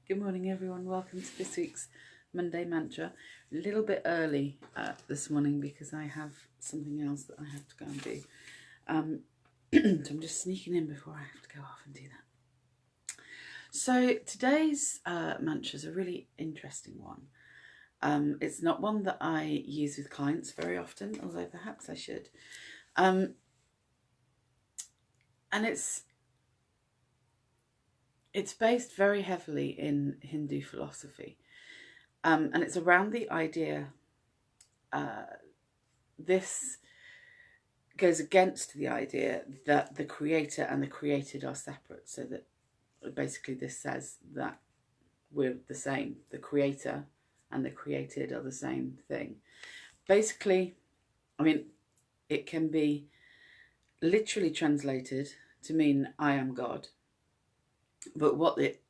Good morning, everyone. Welcome to this week's Monday Mantra. A little bit early this morning because I have something else that I have to go and do. So I'm just sneaking in before I have to go off and do that. So today's mantra is a really interesting one. It's not one that I use with clients very often, although perhaps I should. And it's based very heavily in Hindu philosophy. And it's around the idea, this goes against the idea that the creator and the created are separate. So that basically this says that we're the same. The creator and the created are the same thing. Basically, I mean, it can be literally translated to mean I am God. But what it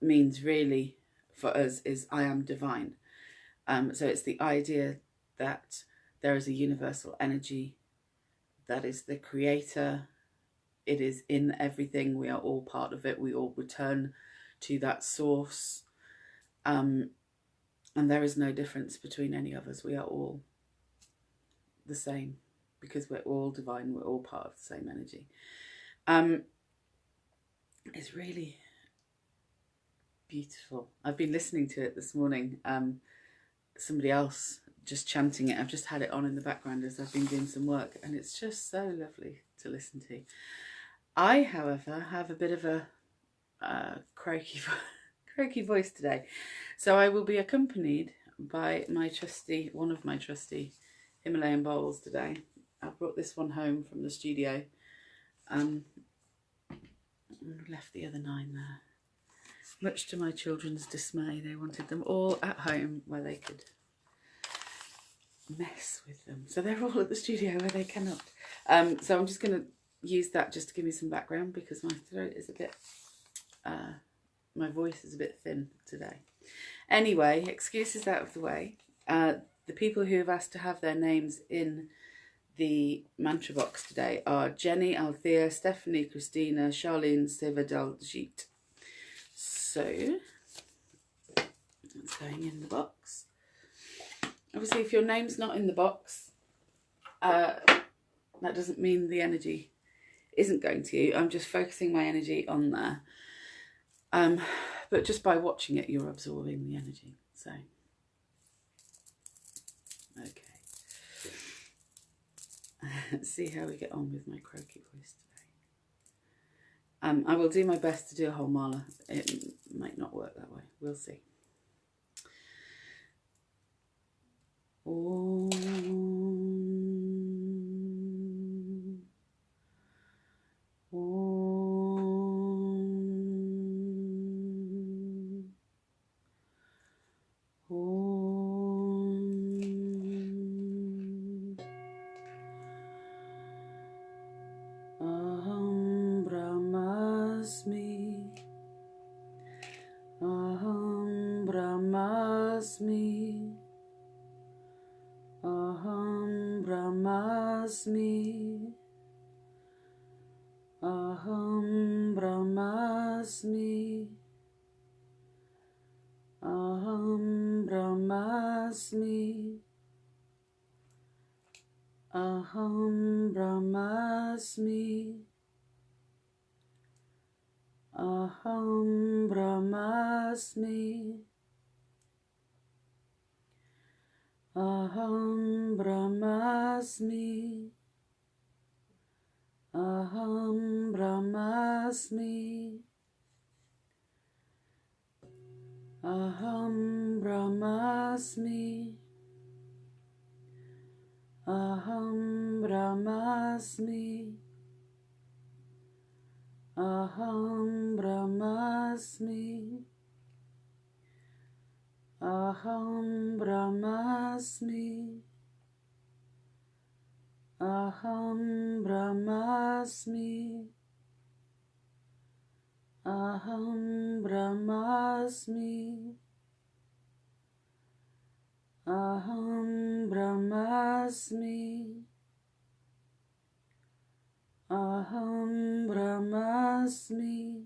means really for us is I am divine. So it's the idea that there is a universal energy that is the creator. It is in everything. We are all part of it. We all return to that source. And there is no difference between any of us. We are all the same because we're all divine. We're all part of the same energy. It's really beautiful. I've been listening to it this morning. Somebody else just chanting it. I've just had it on in the background as I've been doing some work, and it's just so lovely to listen to. I, however, have a bit of a croaky voice today, so I will be accompanied by one of my trusty Himalayan bowls today. I brought this one home from the studio. Left the other 9 there. Much to my children's dismay, they wanted them all at home where they could mess with them. So they're all at the studio where they cannot. So I'm just going to use that just to give me some background because my throat is a bit, my voice is a bit thin today. Anyway, excuses out of the way. The people who have asked to have their names in the mantra box today are Jenny, Althea, Stephanie, Christina, Charlene, Sevadaljit. So that's going in the box. Obviously, if your name's not in the box, that doesn't mean the energy isn't going to you. I'm just focusing my energy on there. But just by watching it, you're absorbing the energy. So, okay. Let's see how we get on with my croaky voice today. I will do my best to do a whole mala. It might not work that way. We'll see. Om. Om. Om. Aham Brahmasmi. Aham Brahmasmi. Aham Brahmasmi. Aham Brahmasmi. Aham Brahmasmi. Aham Brahmasmi. Aham Brahmasmi. Aham Brahmasmi. Aham Brahmasmi. Aham Brahmasmi. Aham Brahmasmi. Aham Brahmasmi. Aham Brahmasmi. Aham Brahmasmi. Aham Brahmasmi. Aham Brahmasmi. Aham Brahmasmi.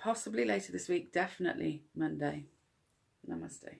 possibly later this week, definitely Monday. Namaste.